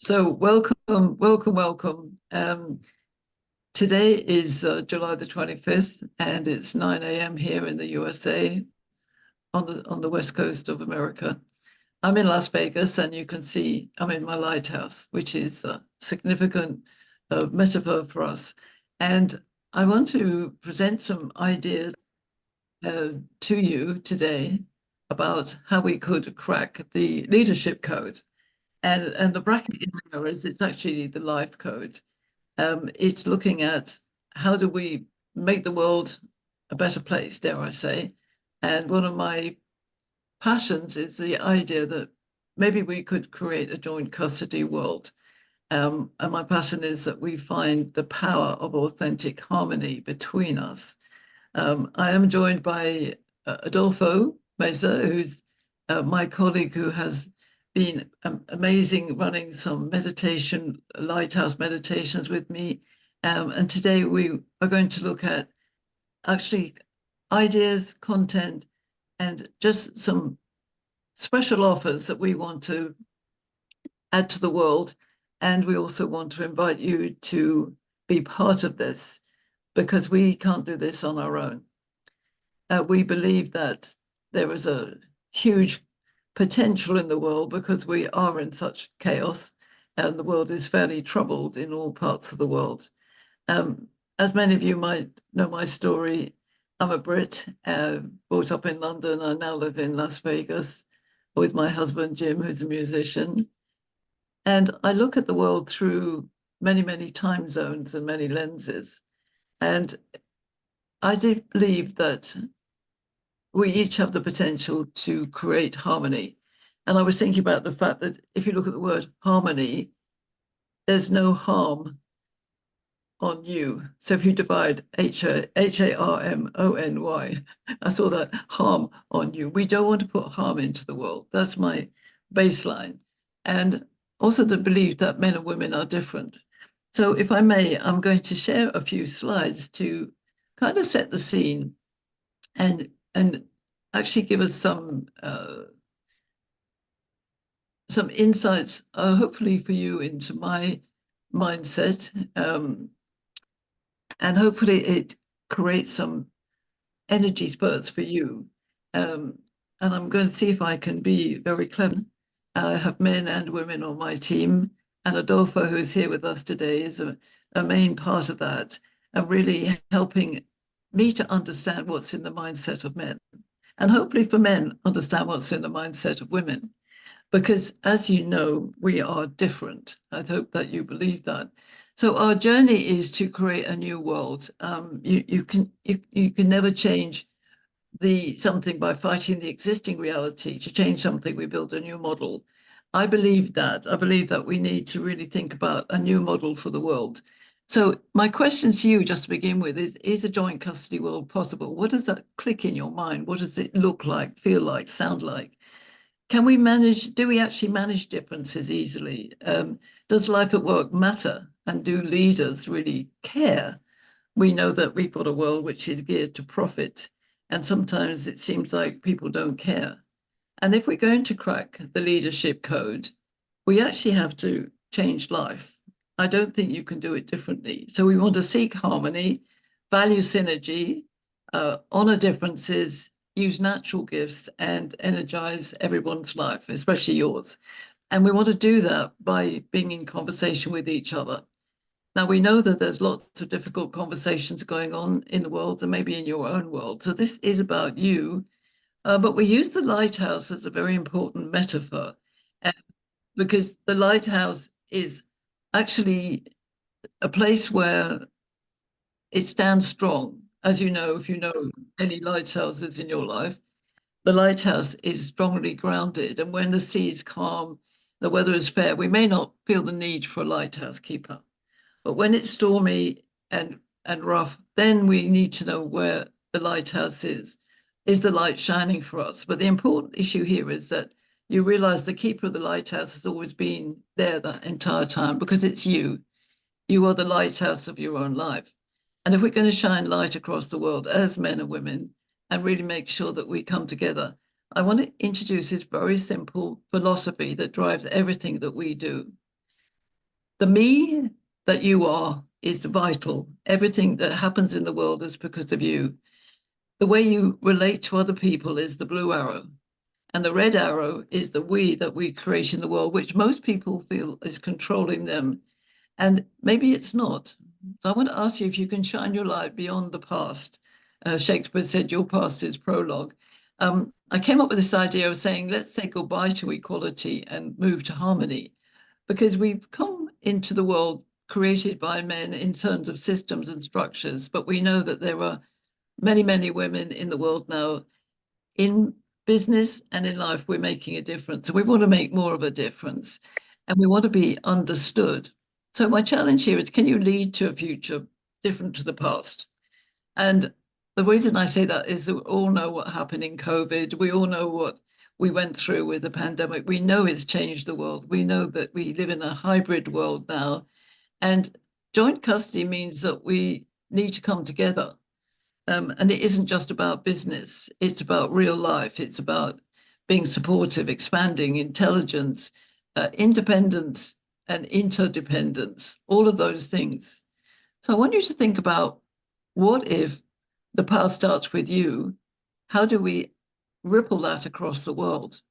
So welcome, welcome, welcome. Today is July the 25th, and it's 9 a.m. here in the USA on the west coast of America. I'm in Las Vegas, and you can see I'm in my lighthouse, which is a significant metaphor for us. And I want to present some ideas to you today about how we could crack the leadership code. And the bracket in there is it's actually the life code. It's looking at how do we make the world a better place, dare I say. And one of my passions is the idea that maybe we could create a joint custody world. And my passion is that we find the power of authentic harmony between us. I am joined by Adolfo Meza, who's my colleague who has been amazing running some lighthouse meditations with me. And today we are going to look at actually ideas, content, and just some special offers that we want to add to the world. And we also want to invite you to be part of this because we can't do this on our own. We believe that there is a huge potential in the world because we are in such chaos and the world is fairly troubled in all parts of the world. As many of you might know my story, I'm a Brit, brought up in London. I now live in Las Vegas with my husband, Jim, who's a musician. And I look at the world through many, many time zones and many lenses. And I do believe that we each have the potential to create harmony. And I was thinking about the fact that if you look at the word harmony, there's no harm on you. So if you divide Harmony, I saw that harm on you. We don't want to put harm into the world. That's my baseline. And also the belief that men and women are different. So if I may, I'm going to share a few slides to kind of set the scene and actually give us some insights, hopefully for you, into my mindset, and hopefully it creates some energy spurts for you. And I'm going to see if I can be very clever. I have men and women on my team, and Adolfo, who's here with us today, is a main part of that, and really helping me to understand what's in the mindset of men. And hopefully for men, understand what's in the mindset of women. Because as you know, we are different. I hope that you believe that. So our journey is to create a new world. You can never change something by fighting the existing reality. To change something, we build a new model. I believe that. I believe that we need to really think about a new model for the world. So my question to you, just to begin with, is a joint custody world possible? What does that click in your mind? What does it look like, feel like, sound like? Do we actually manage differences easily? Does life at work matter? And do leaders really care? We know that we've got a world which is geared to profit, and sometimes it seems like people don't care. And if we're going to crack the leadership code, we actually have to change life. I don't think you can do it differently. So we want to seek harmony, value synergy, honor differences, use natural gifts, and energize everyone's life, especially yours. And we want to do that by being in conversation with each other. Now, we know that there's lots of difficult conversations going on in the world and maybe in your own world. So this is about you. But we use the lighthouse as a very important metaphor because the lighthouse is actually a place where it stands strong. As you know, if you know any lighthouses in your life, the lighthouse is strongly grounded. And when the sea is calm, the weather is fair, we may not feel the need for a lighthouse keeper. But when it's stormy and rough, then we need to know where the lighthouse is. Is the light shining for us? But the important issue here is that you realize the keeper of the lighthouse has always been there that entire time because it's you. You are the lighthouse of your own life. And if we're going to shine light across the world as men and women and really make sure that we come together, I want to introduce this very simple philosophy that drives everything that we do. The me that you are is vital. Everything that happens in the world is because of you. The way you relate to other people is the blue arrow. And the red arrow is the we that we create in the world, which most people feel is controlling them. And maybe it's not. So I want to ask you if you can shine your light beyond the past. Shakespeare said, your past is prologue. I came up with this idea of saying, let's say goodbye to equality and move to harmony, because we've come into the world created by men in terms of systems and structures, but we know that there are many, many women in the world now. In business and in life, we're making a difference. So we want to make more of a difference, and we want to be understood. So my challenge here is, can you lead to a future different to the past? And the reason I say that is that we all know what happened in COVID. We all know what we went through with the pandemic. We know it's changed the world. We know that we live in a hybrid world now. And joint custody means that we need to come together. And it isn't just about business, it's about real life. It's about being supportive, expanding intelligence, independence, and interdependence, all of those things. So I want you to think about, what if the past starts with you? How do we ripple that across the world?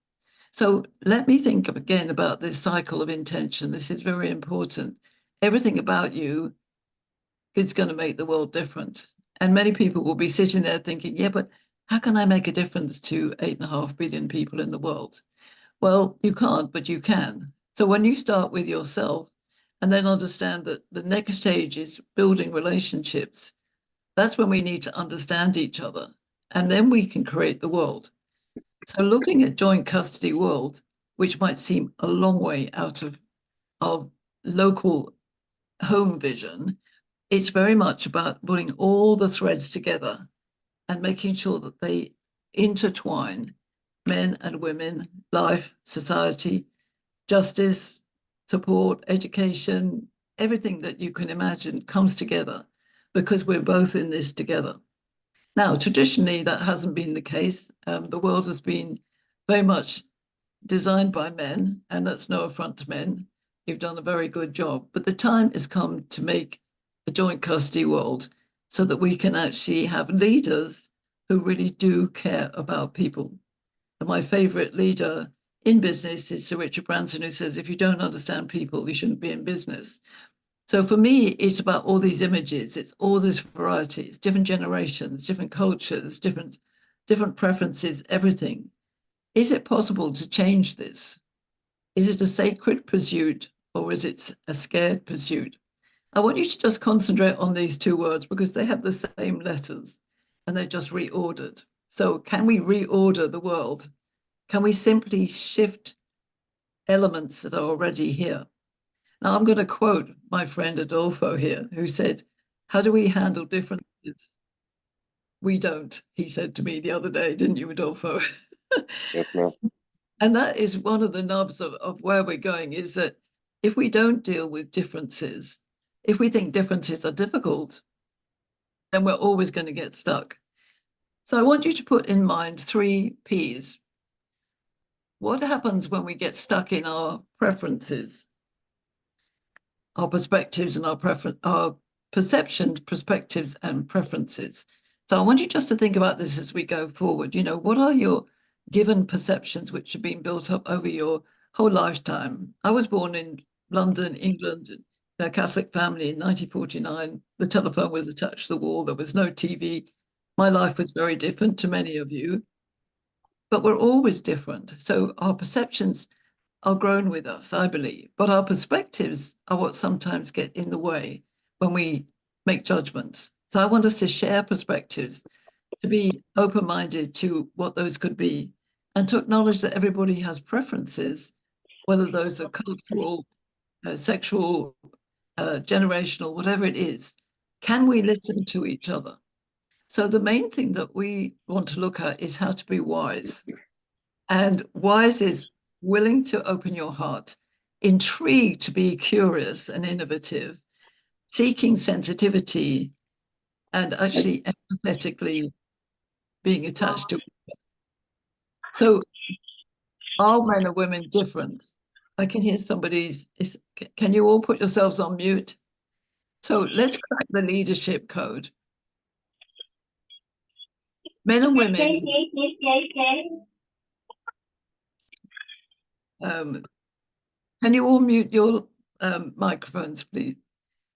So let me think again about this cycle of intention. This is very important. Everything about you is going to make the world different. And many people will be sitting there thinking, yeah, but how can I make a difference to 8.5 billion people in the world? Well, you can't, but you can. So when you start with yourself and then understand that the next stage is building relationships, that's when we need to understand each other. And then we can create the world. So looking at joint custody world, which might seem a long way out of our local home vision, it's very much about putting all the threads together and making sure that they intertwine: men and women, life, society, justice, support, education, everything that you can imagine comes together because we're both in this together. Now, traditionally, that hasn't been the case. The world has been very much designed by men, and that's no affront to men. You've done a very good job. But the time has come to make a joint custody world so that we can actually have leaders who really do care about people. And my favorite leader in business is Sir Richard Branson, who says, if you don't understand people, you shouldn't be in business. So for me, it's about all these images. It's all this variety. It's different generations, different cultures, different preferences, everything. Is it possible to change this? Is it a sacred pursuit, or is it a scared pursuit? I want you to just concentrate on these two words because they have the same letters and they're just reordered. So can we reorder the world? Can we simply shift elements that are already here? Now I'm going to quote my friend Adolfo here, who said, how do we handle differences? We don't, he said to me the other day, didn't you, Adolfo? Yes, ma'am. And that is one of the nubs of where we're going, is that if we don't deal with differences, if we think differences are difficult, then we're always going to get stuck. So I want you to put in mind 3 Ps. What happens when we get stuck in our preferences, our perspectives and our perceptions, perspectives and preferences? So I want you just to think about this as we go forward. You know, what are your given perceptions which have been built up over your whole lifetime? I was born in London, England, in a Catholic family in 1949. The telephone was attached to the wall. There was no TV. My life was very different to many of you, but we're always different. So our perceptions are grown with us, I believe, but our perspectives are what sometimes get in the way when we make judgments. So I want us to share perspectives, to be open-minded to what those could be, and to acknowledge that everybody has preferences, whether those are cultural, sexual, generational, whatever it is. Can we listen to each other? So the main thing that we want to look at is how to be wise. And wise is willing to open your heart, intrigued to be curious and innovative, seeking sensitivity, and actually empathetically being attached to. So are men and women different? I can hear somebody's. Can you all put yourselves on mute? So let's crack the leadership code. Men and women. Can you all mute your microphones, please?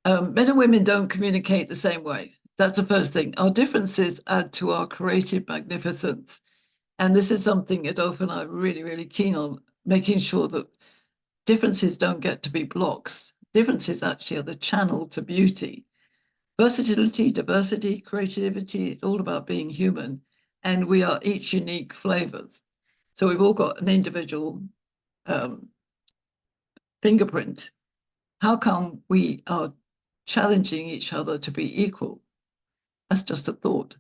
Men and women don't communicate the same way. That's the first thing. Our differences add to our creative magnificence. And this is something Adolphe and I are really, really keen on, making sure that differences don't get to be blocks. Differences actually are the channel to beauty. Versatility, diversity, creativity, it's all about being human. And we are each unique flavors. So we've all got an individual fingerprint. How come we are challenging each other to be equal? That's just a thought.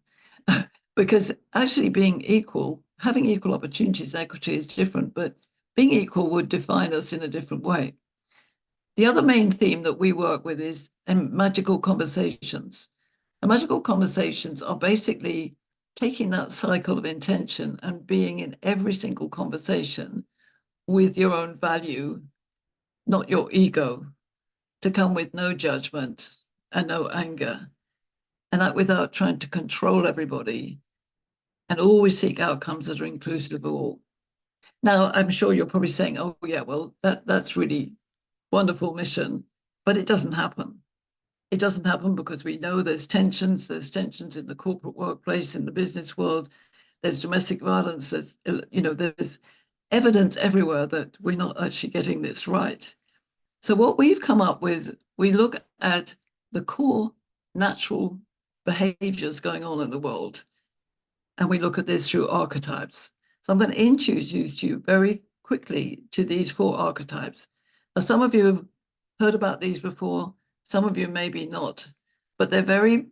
Because actually being equal, having equal opportunities, equity is different, but being equal would define us in a different way. The other main theme that we work with is magical conversations. And magical conversations are basically taking that cycle of intention and being in every single conversation with your own value, not your ego, to come with no judgment and no anger, and that without trying to control everybody, and always seek outcomes that are inclusive of all. Now, I'm sure you're probably saying, oh, yeah, well, that's really wonderful mission, but it doesn't happen. It doesn't happen because we know there's tensions in the corporate workplace, in the business world, there's domestic violence, there's evidence everywhere that we're not actually getting this right. So what we've come up with, we look at the core natural behaviors going on in the world, and we look at this through archetypes. So I'm going to introduce you very quickly to these 4 archetypes. Now, some of you have heard about these before, some of you maybe not, but they're very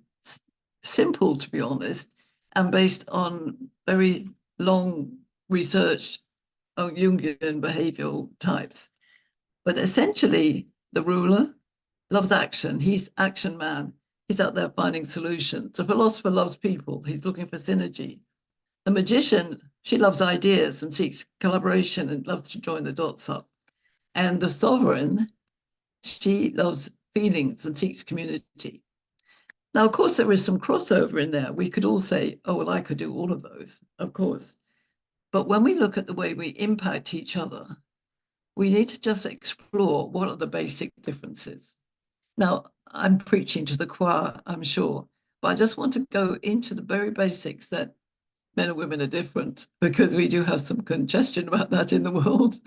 simple, to be honest, and based on very long research of Jungian behavioral types. But essentially, the ruler loves action. He's action man. He's out there finding solutions. The philosopher loves people. He's looking for synergy. The magician, she loves ideas and seeks collaboration and loves to join the dots up. And the sovereign, she loves feelings and seeks community. Now, of course, there is some crossover in there. We could all say, oh, well, I could do all of those, of course. But when we look at the way we impact each other, we need to just explore what are the basic differences. Now, I'm preaching to the choir, I'm sure, but I just want to go into the very basics that men and women are different, because we do have some congestion about that in the world.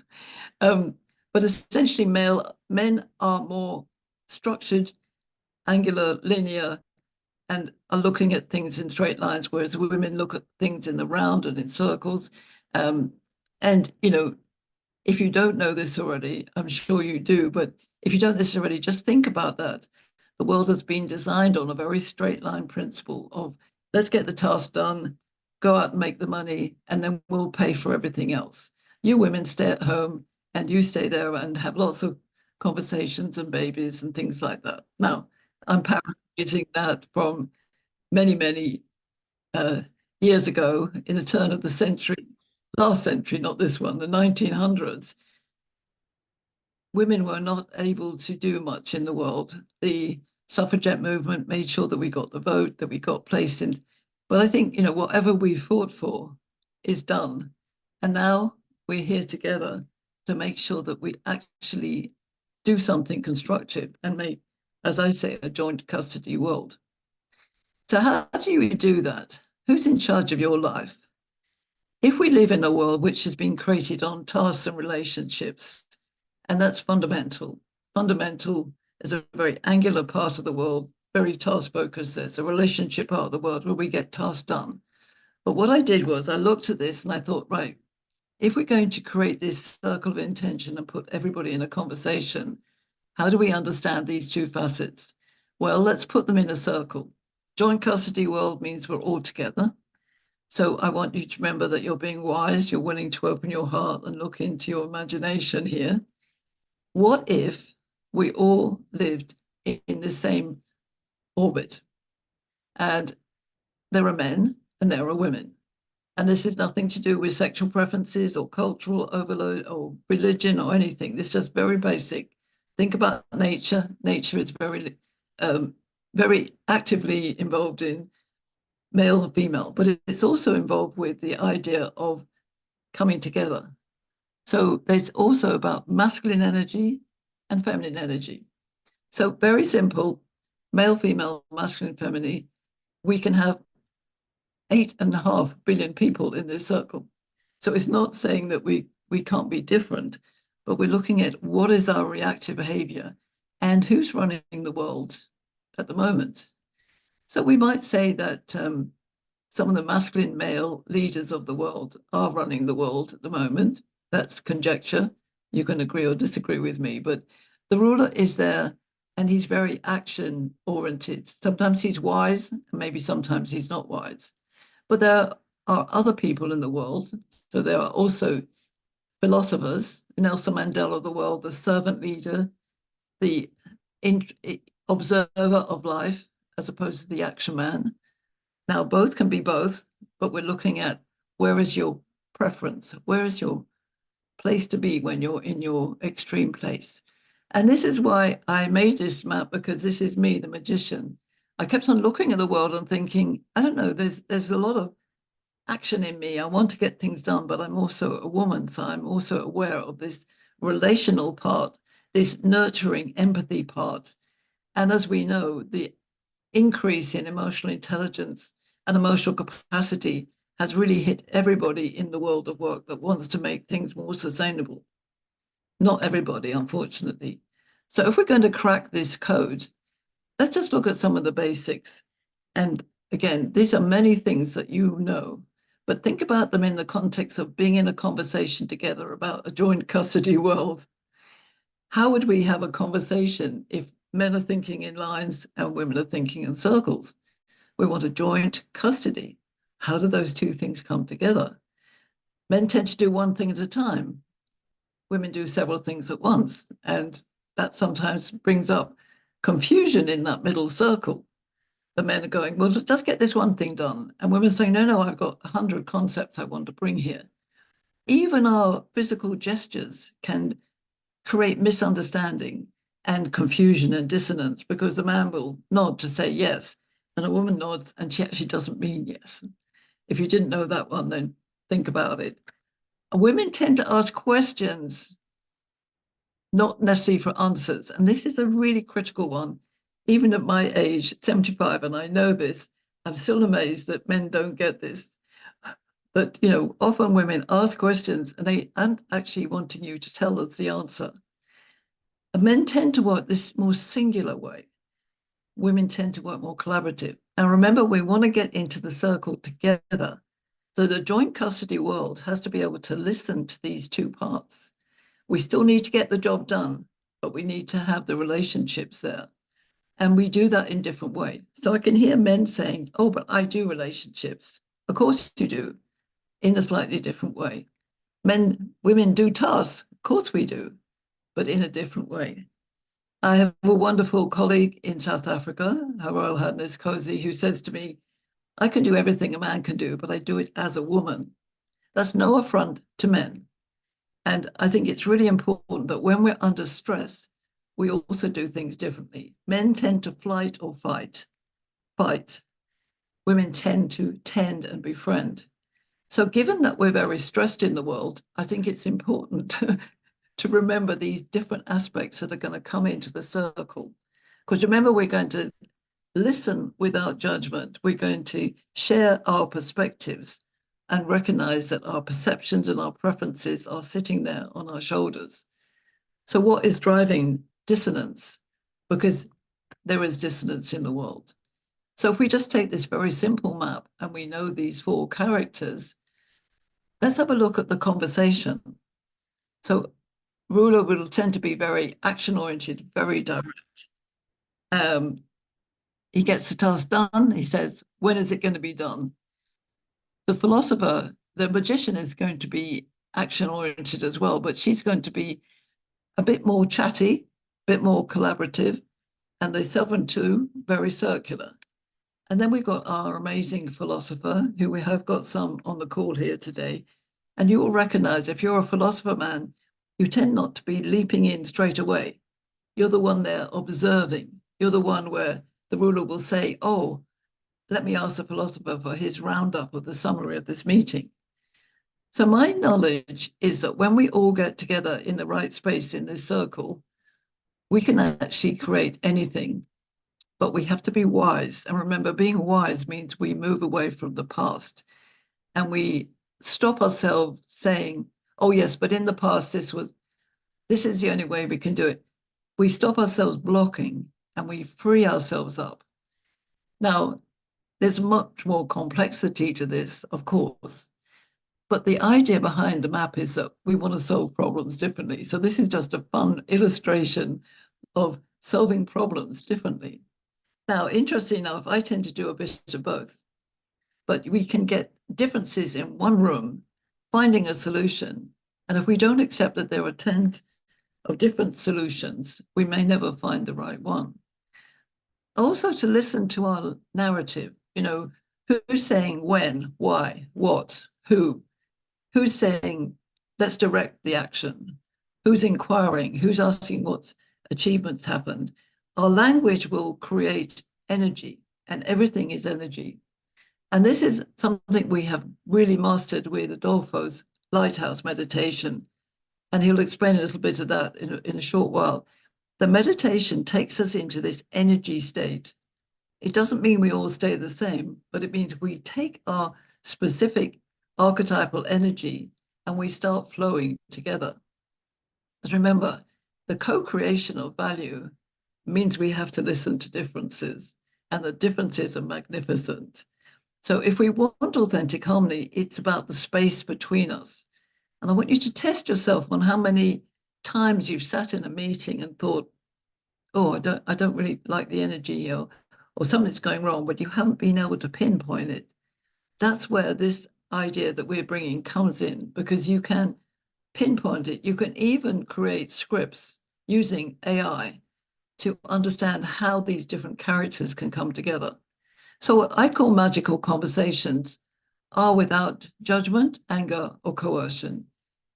But essentially, men are more structured, angular, linear, and are looking at things in straight lines, whereas women look at things in the round and in circles. And, if you don't know this already, I'm sure you do, but if you don't know this already, just think about that. The world has been designed on a very straight line principle of let's get the task done, go out and make the money, and then we'll pay for everything else. You women stay at home and you stay there and have lots of conversations and babies and things like that. Now, I'm paraphrasing that from many, many years ago in the turn of the century, last century, not this one, the 1900s. Women were not able to do much in the world. The suffragette movement made sure that we got the vote, that we got placed in. But I think, whatever we fought for is done. And now we're here together to make sure that we actually do something constructive and make, as I say, a joint custody world. So how do you do that? Who's in charge of your life? If we live in a world which has been created on tasks and relationships, and that's fundamental. Fundamental is a very angular part of the world, very task-focused. There's a relationship part of the world where we get tasks done. But what I did was I looked at this and I thought, right, if we're going to create this circle of intention and put everybody in a conversation, how do we understand these 2 facets? Well, let's put them in a circle. Joint custody world means we're all together. So I want you to remember that you're being wise, you're willing to open your heart and look into your imagination here. What if we all lived in the same orbit? And there are men and there are women. And this is nothing to do with sexual preferences or cultural overload or religion or anything. This is just very basic. Think about nature. Nature is very actively involved in male and female, but it's also involved with the idea of coming together. So it's also about masculine energy and feminine energy. So very simple, male, female, masculine, feminine. We can have 8.5 billion people in this circle. So it's not saying that we can't be different, but we're looking at what is our reactive behavior and who's running the world at the moment. So we might say that some of the masculine male leaders of the world are running the world at the moment. That's conjecture. You can agree or disagree with me, but the ruler is there and he's very action oriented. Sometimes he's wise, and maybe sometimes he's not wise. But there are other people in the world. So there are also philosophers, Nelson Mandela of the world, the servant leader, the observer of life, as opposed to the action man. Now, both can be both, but we're looking at where is your preference? Where is your place to be when you're in your extreme place? And this is why I made this map, because this is me, the magician. I kept on looking at the world and thinking, I don't know, there's a lot of action in me. I want to get things done, but I'm also a woman, so I'm also aware of this relational part, this nurturing empathy part. And as we know, the increase in emotional intelligence and emotional capacity has really hit everybody in the world of work that wants to make things more sustainable. Not everybody, unfortunately. So if we're going to crack this code, let's just look at some of the basics. And again, these are many things that you know, but think about them in the context of being in a conversation together about a joint custody world. How would we have a conversation if men are thinking in lines and women are thinking in circles? We want a joint custody. How do those two things come together? Men tend to do one thing at a time. Women do several things at once. And that sometimes brings up confusion in that middle circle. The men are going, well, just get this one thing done. And women are saying, no, I've got 100 concepts I want to bring here. Even our physical gestures can create misunderstanding and confusion and dissonance, because the man will nod to say yes, and a woman nods and she actually doesn't mean yes. If you didn't know that one, then think about it. And women tend to ask questions, not necessarily for answers. And this is a really critical one. Even at my age, 75, and I know this, I'm still amazed that men don't get this. But, often women ask questions and they aren't actually wanting you to tell us the answer. And men tend to work this more singular way. Women tend to work more collaborative. And remember, we want to get into the circle together. So the joint custody world has to be able to listen to these two parts. We still need to get the job done, but we need to have the relationships there. And we do that in different ways. So I can hear men saying, oh, but I do relationships. Of course you do, in a slightly different way. Women do tasks. Of course we do, but in a different way. I have a wonderful colleague in South Africa, Her Royal Highness Cozy, who says to me, I can do everything a man can do, but I do it as a woman. That's no affront to men. And I think it's really important that when we're under stress, we also do things differently. Men tend to flight or fight. Women tend to tend and befriend. So given that we're very stressed in the world, I think it's important to remember these different aspects that are going to come into the circle. Because remember, we're going to listen without judgment. We're going to share our perspectives and recognize that our perceptions and our preferences are sitting there on our shoulders. So what is driving dissonance? Because there is dissonance in the world. So if we just take this very simple map and we know these 4 characters, let's have a look at the conversation. So ruler will tend to be very action-oriented, very direct. He gets the task done. He says, when is it going to be done? The philosopher, the magician, is going to be action-oriented as well, but she's going to be a bit more chatty, a bit more collaborative, and the servant too, very circular. And then we've got our amazing philosopher, who we have got some on the call here today. And you will recognize if you're a philosopher man, you tend not to be leaping in straight away. You're the one there observing. You're the one where the ruler will say, oh, let me ask the philosopher for his roundup of the summary of this meeting. So my knowledge is that when we all get together in the right space in this circle, we can actually create anything, but we have to be wise. And remember, being wise means we move away from the past and we stop ourselves saying, oh yes, but in the past, this is the only way we can do it. We stop ourselves blocking and we free ourselves up. Now, there's much more complexity to this, of course, but the idea behind the map is that we want to solve problems differently. So this is just a fun illustration of solving problems differently. Now, interesting enough, I tend to do a bit of both, but we can get differences in one room, finding a solution. And if we don't accept that there are 10 of different solutions, we may never find the right one. Also to listen to our narrative, who's saying when, why, what, who's saying, let's direct the action, who's inquiring, who's asking what achievements happened. Our language will create energy, and everything is energy. And this is something we have really mastered with Adolfo's lighthouse meditation. And he'll explain a little bit of that in a short while. The meditation takes us into this energy state. It doesn't mean we all stay the same, but it means we take our specific archetypal energy and we start flowing together. Because remember, the co-creation of value means we have to listen to differences, and the differences are magnificent. So if we want authentic harmony, it's about the space between us. And I want you to test yourself on how many times you've sat in a meeting and thought, oh, I don't really like the energy, or something's going wrong, but you haven't been able to pinpoint it. That's where this idea that we're bringing comes in, because you can pinpoint it. You can even create scripts using AI to understand how these different characters can come together. So what I call magical conversations are without judgment, anger, or coercion.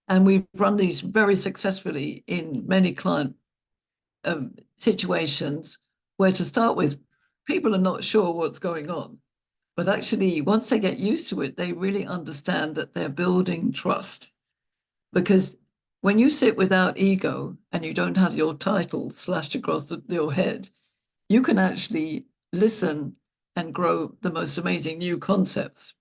And we've run these very successfully in many client situations where, to start with, people are not sure what's going on. But actually, once they get used to it, they really understand that they're building trust. Because when you sit without ego and you don't have your title slashed across your head, you can actually listen and grow the most amazing new concepts.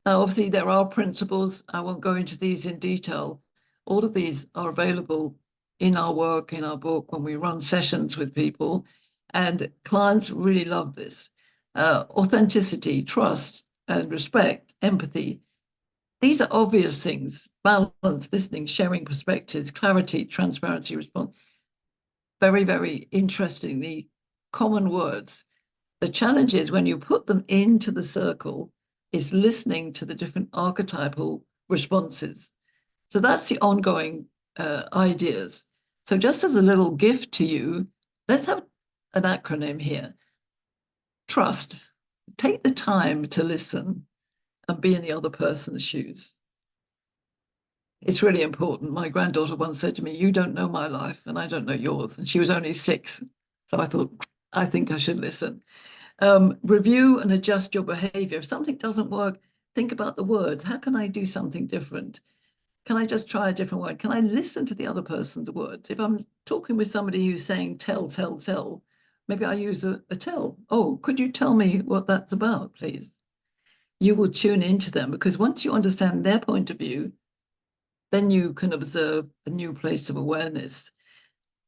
Now, obviously, there are principles. I won't go into these in detail. All of these are available in our work, in our book, when we run sessions with people. And clients really love this. Authenticity, trust, and respect, empathy. These are obvious things: balance, listening, sharing perspectives, clarity, transparency, response. Very, very interestingly, common words. The challenge is when you put them into the circle, is listening to the different archetypal responses. So that's the ongoing ideas. So just as a little gift to you, let's have an acronym here. Trust. Take the time to listen and be in the other person's shoes. It's really important. My granddaughter once said to me, you don't know my life and I don't know yours. And she was only 6. So I thought, I think I should listen. Review and adjust your behavior. If something doesn't work, think about the words. How can I do something different? Can I just try a different word? Can I listen to the other person's words? If I'm talking with somebody who's saying tell, maybe I use a tell. Oh, could you tell me what that's about, please? You will tune into them, because once you understand their point of view, then you can observe a new place of awareness.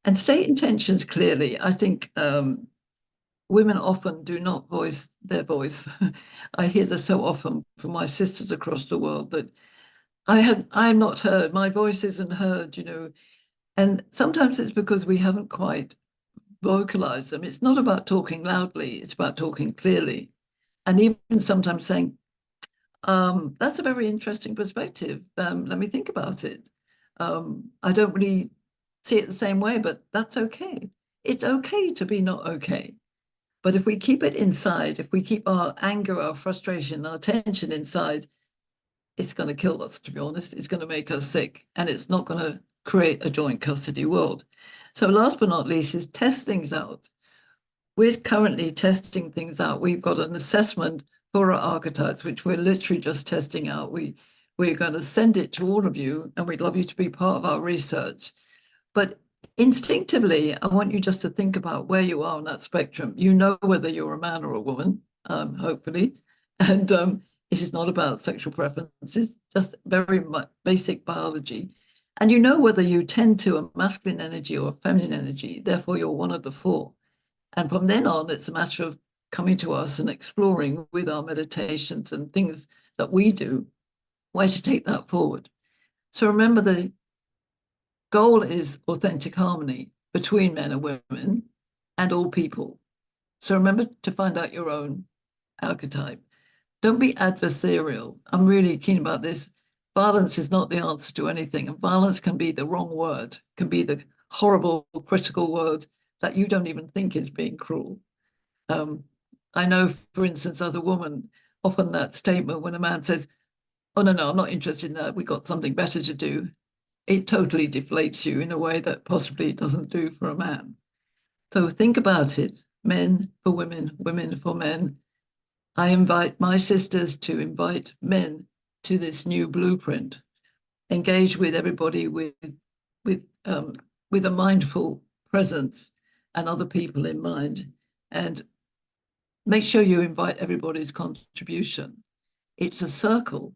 And state intentions clearly. I think women often do not voice their voice. I hear this so often from my sisters across the world, that I'm not heard, my voice isn't heard, And sometimes it's because we haven't quite vocalized them. It's not about talking loudly, it's about talking clearly. And even sometimes saying, that's a very interesting perspective. Let me think about it. I don't really see it the same way, but that's okay. It's okay to be not okay. But if we keep it inside, if we keep our anger, our frustration, our tension inside, it's going to kill us, to be honest. It's going to make us sick, and it's not going to create a joint custody world. So last but not least is test things out. We're currently testing things out. We've got an assessment for our archetypes, which we're literally just testing out. We're going to send it to all of you, and we'd love you to be part of our research. But instinctively, I want you just to think about where you are on that spectrum. You know whether you're a man or a woman, hopefully. And it is not about sexual preferences, just very basic biology. And you know whether you tend to a masculine energy or a feminine energy, therefore you're one of the four. And from then on, it's a matter of coming to us and exploring with our meditations and things that we do, where to take that forward. So remember, the goal is authentic harmony between men and women and all people. So remember to find out your own archetype. Don't be adversarial. I'm really keen about this. Violence is not the answer to anything, and violence can be the wrong word, can be the horrible, critical word that you don't even think is being cruel. I know, for instance, as a woman, often that statement when a man says, "Oh, no, I'm not interested in that. We've got something better to do," it totally deflates you in a way that possibly it doesn't do for a man. So think about it. Men for women, women for men. I invite my sisters to invite men to this new blueprint. Engage with everybody with a mindful presence and other people in mind, and make sure you invite everybody's contribution. It's a circle.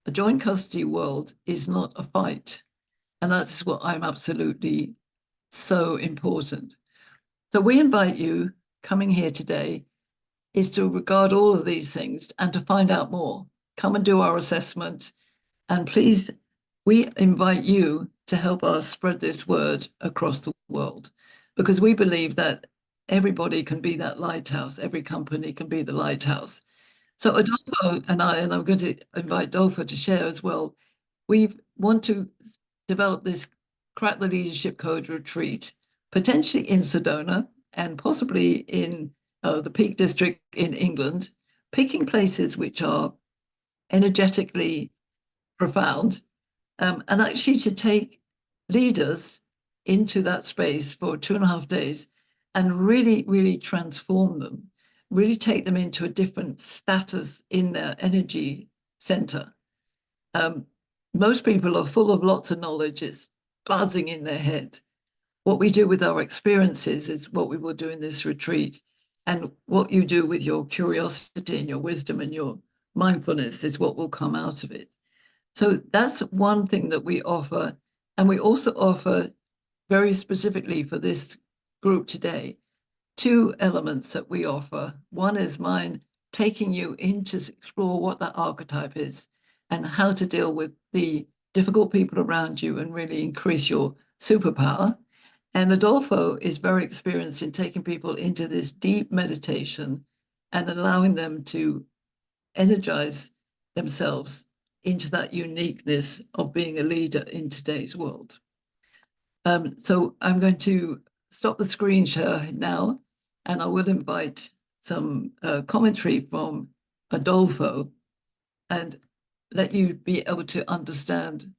A joint custody world is not a fight, and that's what I'm absolutely so important. So we invite you coming here today is to regard all of these things and to find out more. Come and do our assessment. And please, we invite you to help us spread this word across the world, because we believe that everybody can be that lighthouse. Every company can be the lighthouse. So Adolfo and I'm going to invite Adolfo to share as well. We want to develop this Crack the Leadership Code retreat, potentially in Sedona and possibly in the Peak District in England, picking places which are energetically profound, and actually to take leaders into that space for 2.5 days and really, really transform them, really take them into a different status in their energy center. Most people are full of lots of knowledge. It's buzzing in their head. What we do with our experiences is what we will do in this retreat. And what you do with your curiosity and your wisdom and your mindfulness is what will come out of it. So that's one thing that we offer. And we also offer, very specifically for this group today, 2 elements that we offer. One is mine taking you in to explore what that archetype is and how to deal with the difficult people around you and really increase your superpower. And Adolfo is very experienced in taking people into this deep meditation and allowing them to energize themselves into that uniqueness of being a leader in today's world. So I'm going to stop the screen share now, and I will invite some commentary from Adolfo and let you be able to understand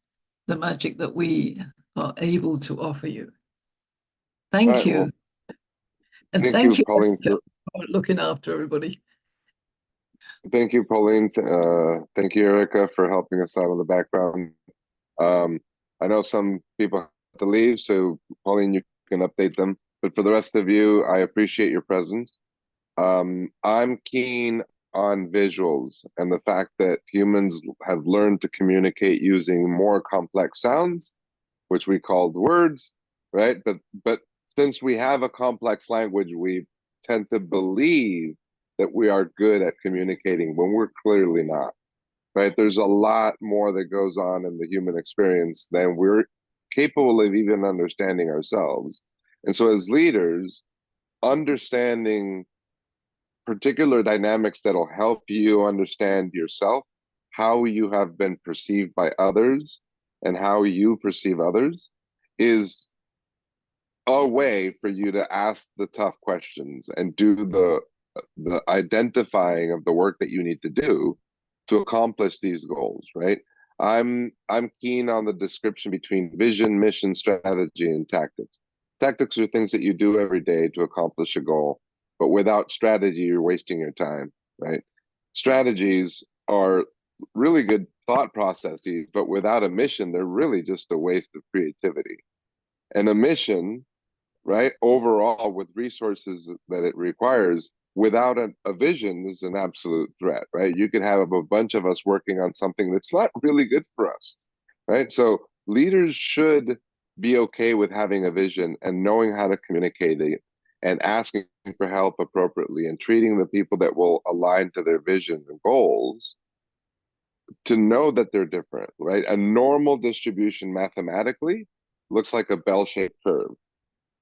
the magic that we are able to offer you. Thank you. Well, and thank thank you, you Pauline, for looking after everybody. thank you, Pauline. Thank you, Erica, for helping us out in the background. I know some people have to leave, so Pauline, you can update them. But for the rest of you, I appreciate your presence. I'm keen on visuals and the fact that humans have learned to communicate using more complex sounds, which we called words, right? But since we have a complex language, we tend to believe that we are good at communicating when we're clearly not, right? There's a lot more that goes on in the human experience than we're capable of even understanding ourselves. And so as leaders, understanding particular dynamics that'll help you understand yourself, how you have been perceived by others, and how you perceive others is a way for you to ask the tough questions and do the identifying of the work that you need to do to accomplish these goals, right? I'm keen on the description between vision, mission, strategy, and tactics. Tactics are things that you do every day to accomplish a goal, but without strategy, you're wasting your time, right? Strategies are really good thought processes, but without a mission, they're really just a waste of creativity. And a mission, right, overall with resources that it requires, without a vision is an absolute threat, right? You could have a bunch of us working on something that's not really good for us, right? So leaders should be okay with having a vision and knowing how to communicate it and asking for help appropriately and treating the people that will align to their vision and goals to know that they're different, right? A normal distribution mathematically looks like a bell-shaped curve.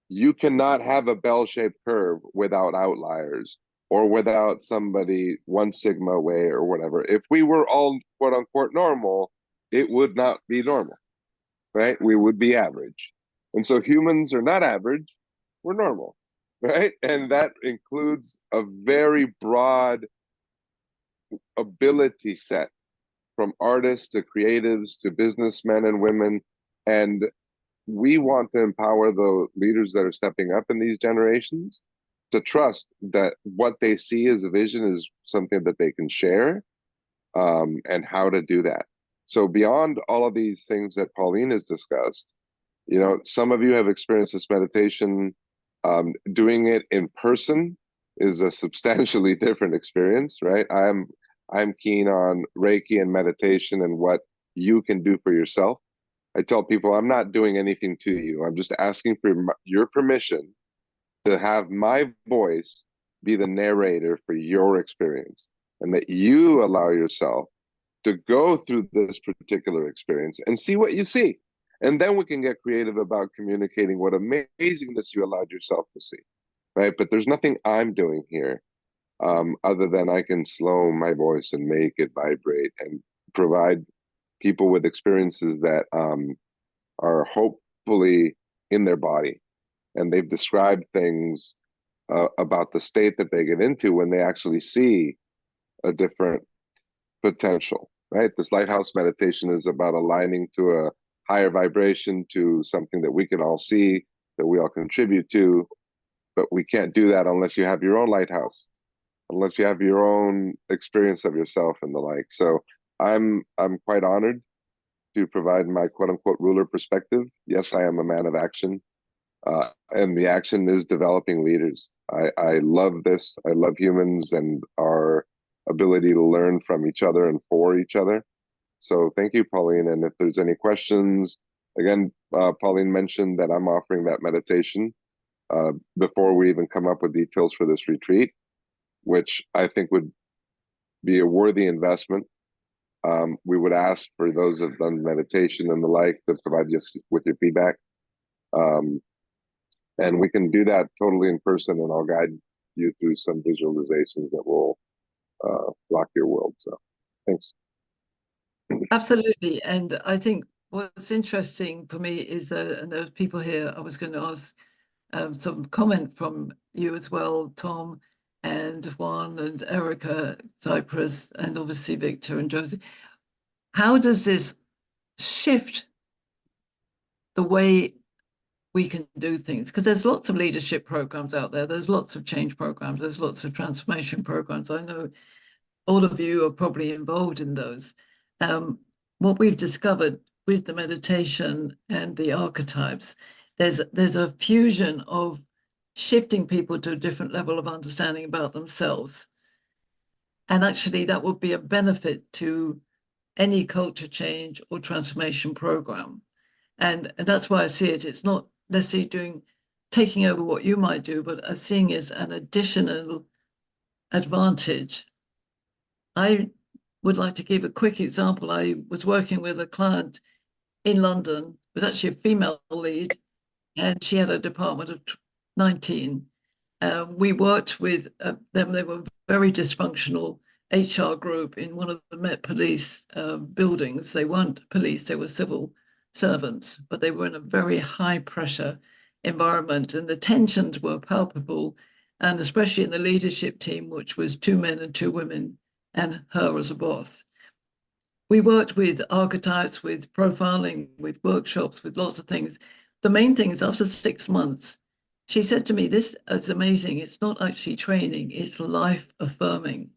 You cannot have a bell-shaped curve without outliers or without somebody 1 sigma away or whatever. If we were all quote unquote normal, it would not be normal, right? We would be average. And so humans are not average, we're normal, right? And that includes a very broad ability set, from artists to creatives to businessmen and women. And we want to empower the leaders that are stepping up in these generations to trust that what they see as a vision is something that they can share, and how to do that. So beyond all of these things that Pauline has discussed, you know, some of you have experienced this meditation. Doing it in person is a substantially different experience, right? I'm keen on Reiki and meditation and what you can do for yourself. I tell people I'm not doing anything to you. I'm just asking for your permission to have my voice be the narrator for your experience, and that you allow yourself to go through this particular experience and see what you see. And then we can get creative about communicating what amazingness you allowed yourself to see, right? But there's nothing I'm doing here, other than I can slow my voice and make it vibrate and provide people with experiences that are hopefully in their body. And they've described things about the state that they get into when they actually see a different potential, right? This lighthouse meditation is about aligning to a higher vibration, to something that we can all see, that we all contribute to. But we can't do that unless you have your own lighthouse, unless you have your own experience of yourself and the like. So I'm quite honored to provide my quote unquote ruler perspective. Yes, I am a man of action. And the action is developing leaders. I love this. I love humans and our ability to learn from each other and for each other. So thank you, Pauline. And if there's any questions, again, Pauline mentioned that I'm offering that meditation before we even come up with details for this retreat, which I think would be a worthy investment. We would ask for those who have done meditation and the like to provide us with your feedback. And we can do that totally in person, and I'll guide you through some visualizations that will rock your world. So thanks. Absolutely. And I think what's interesting for me is, and there's people here, I was going to ask some comment from you as well, Tom, and Juan, and Erica, Cyprus, and obviously Victor and Josie. How does this shift the way we can do things? Because there's lots of leadership programs out there. There's lots of change programs. There's lots of transformation programs. I know all of you are probably involved in those. What we've discovered with the meditation and the archetypes, there's a fusion of shifting people to a different level of understanding about themselves. And actually that would be a benefit to any culture change or transformation program. And that's why I see it. It's not necessarily taking over what you might do, but I'm seeing it as an additional advantage. I would like to give a quick example. I was working with a client in London. It was actually a female lead, and she had a department of 19. We worked with them. They were a very dysfunctional HR group in one of the Met Police buildings. They weren't police, they were civil servants, but they were in a very high pressure environment, and the tensions were palpable, and especially in the leadership team, which was 2 men and 2 women, and her as a boss. We worked with archetypes, with profiling, with workshops, with lots of things. The main thing is after 6 months, she said to me, this is amazing. It's not actually training, it's life affirming.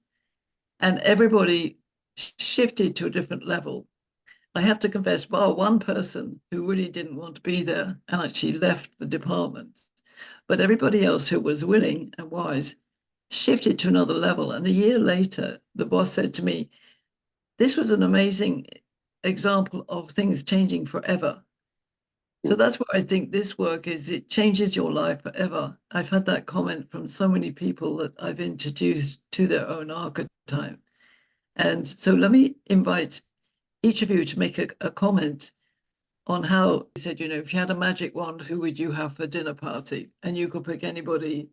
And everybody shifted to a different level. I have to confess, bar one person who really didn't want to be there and actually left the department. But everybody else who was willing and wise shifted to another level. And a year later, the boss said to me, this was an amazing example of things changing forever. So that's where I think this work is, it changes your life forever. I've had that comment from so many people that I've introduced to their own archetype. And so let me invite each of you to make a comment on how you said, if you had a magic wand, who would you have for dinner party? And you could pick anybody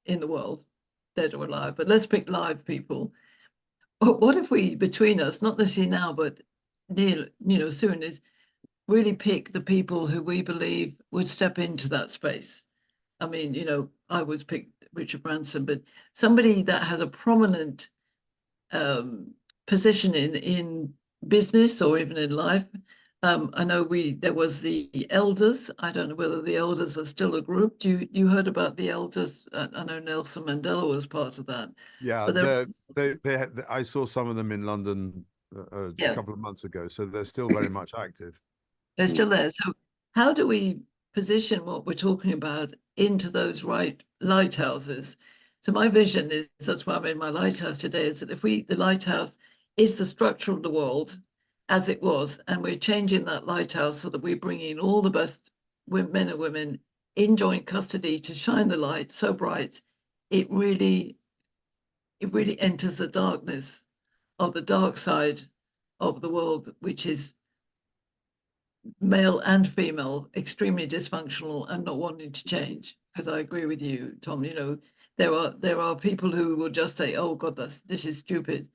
in the world, dead or alive, but let's pick live people. What if we, between us, not necessarily now, but near, soon, is really pick the people who we believe would step into that space? I mean, I was picked Richard Branson, but somebody that has a prominent position in business or even in life. I know there was the elders. I don't know whether the elders are still a group. You heard about the elders? I know Nelson Mandela was part of that. Yeah, but I saw some of them in London a couple of months ago, so they're still very much active. They're still there. So how do we position what we're talking about into those right lighthouses? So my vision is, that's why I'm in my lighthouse today, is that if the lighthouse is the structure of the world as it was, and we're changing that lighthouse so that we bring in all the best men and women in joint custody to shine the light so bright, it really enters the darkness of the dark side of the world, which is male and female, extremely dysfunctional and not wanting to change. Because I agree with you, Tom, there are people who will just say, oh God, this is stupid.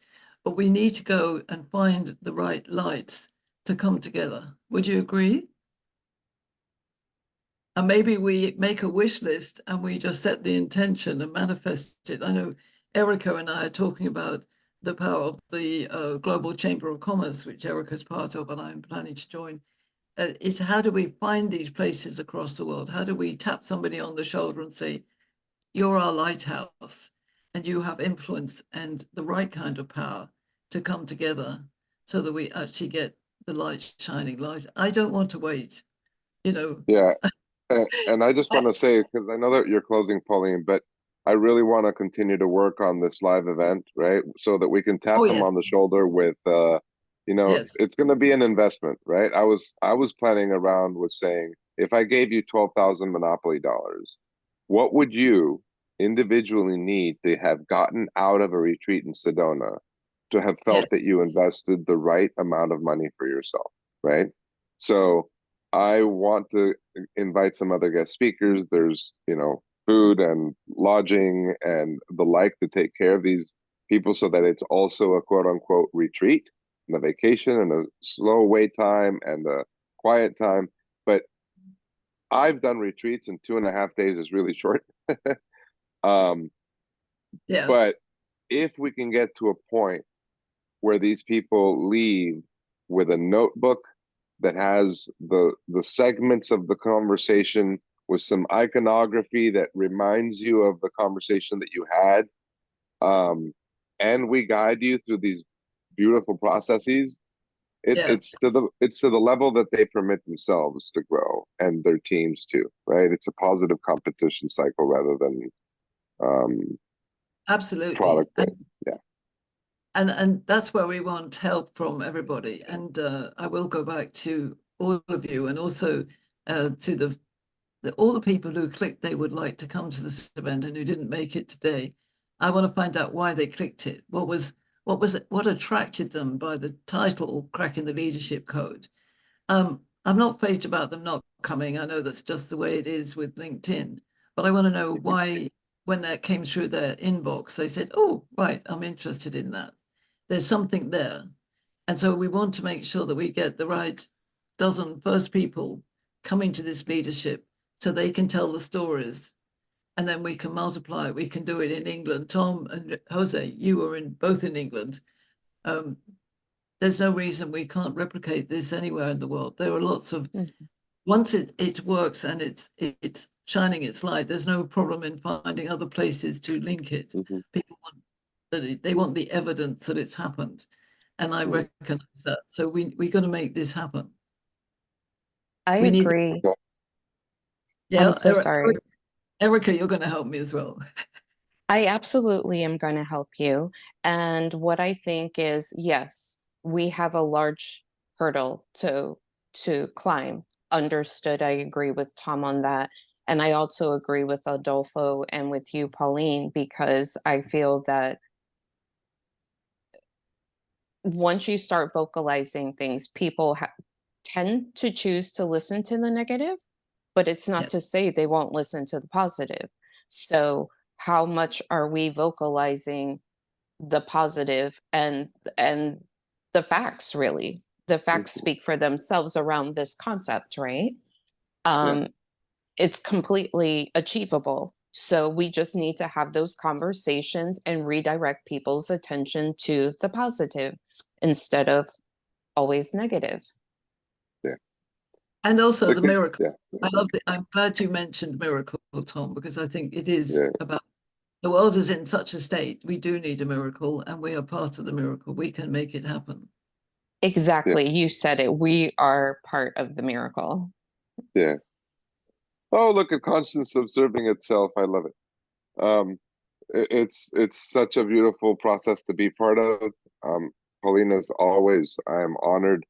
But we need to go and find the right lights to come together. Would you agree? And maybe we make a wish list and we just set the intention and manifest it. I know Erica and I are talking about the power of the Global Chamber of Commerce, which Erica's part of, and I'm planning to join. Is how do we find these places across the world? How do we tap somebody on the shoulder and say, you're our lighthouse and you have influence and the right kind of power to come together so that we actually get the light shining light. I don't want to wait, Yeah. And I just want to say, because I know that you're closing, Pauline, but I really want to continue to work on this live event, right? So that we can tap them yes. on the shoulder with, Yes. it's going to be an investment, right? I was planning around with saying, if I gave you 12,000 Monopoly dollars, what would you individually need to have gotten out of a retreat in Sedona to have felt that you invested the right amount of money for yourself, right? So I want to invite some other guest speakers. There's, food and lodging and the like to take care of these people so that it's also a quote unquote retreat and a vacation and a slow wait time and a quiet time. But I've done retreats and 2.5 days is really short. But if we can get to a point where these people leave with a notebook that has the segments of the conversation with some iconography that reminds you of the conversation that you had, and we guide you through these beautiful processes, it's to the level that they permit themselves to grow and their teams too, right? It's a positive competition cycle rather than Absolutely product based. And that's where we want help from everybody. And I will go back to all of you and also to all the people who clicked they would like to come to this event and who didn't make it today. I want to find out why they clicked it. What attracted them by the title, Cracking the Leadership Code? I'm not phased about them not coming. I know that's just the way it is with LinkedIn, but I want to know why, when that came through their inbox, they said, oh, right, I'm interested in that. There's something there. And so we want to make sure that we get the right dozen first people coming to this leadership so they can tell the stories, and then we can multiply it. We can do it in England. Tom and Jose, you were both in England. There's no reason we can't replicate this anywhere in the world. There are lots of, once it works and it's shining its light, there's no problem in finding other places to link it. People want that, they want the evidence that it's happened, and I recognize that. So we got to make this happen. I agree. Yeah, I'm so sorry. Erica, you're going to help me as well. I absolutely am going to help you. And what I think is, yes, we have a large hurdle to climb. Understood. I agree with Tom on that. And I also agree with Adolfo and with you, Pauline, because I feel that once you start vocalizing things, people tend to choose to listen to the negative, but it's not to say they won't listen to the positive. So how much are we vocalizing the positive and the facts? Really, the facts speak for themselves around this concept, right? It's completely achievable. So we just need to have those conversations and redirect people's attention to the positive instead of always negative. And also the miracle. I love it. I'm glad you mentioned miracle, Tom, because I think it is about, the world is in such a state. We do need a miracle, and we are part of the miracle. We can make it happen. Exactly. You said it. We are part of the miracle. Yeah. Oh, look at conscience observing itself. I love it. It's such a beautiful process to be part of. Pauline, as always, I am honored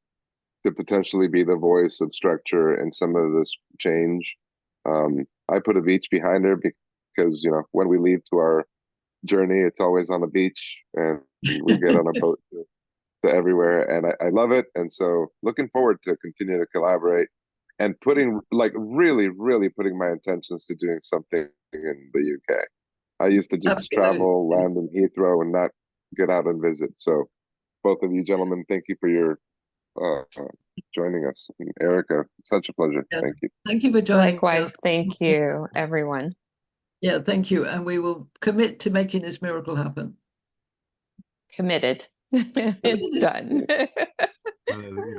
to potentially be the voice of structure in some of this change. I put a beach behind her because, you know, when we leave to our journey, it's always on a beach, and we get on a boat to everywhere, and I love it. And so looking forward to continue to collaborate and putting, like, really putting my intentions to doing something in the UK. I used to just travel, land in Heathrow, and not get out and visit. So both of you gentlemen, thank you for your joining us. And Erica, such a pleasure. Thank you. Thank you for joining. Likewise, thank you, everyone. Yeah, thank you. And we will commit to making this miracle happen. Committed. It's done. Hallelujah.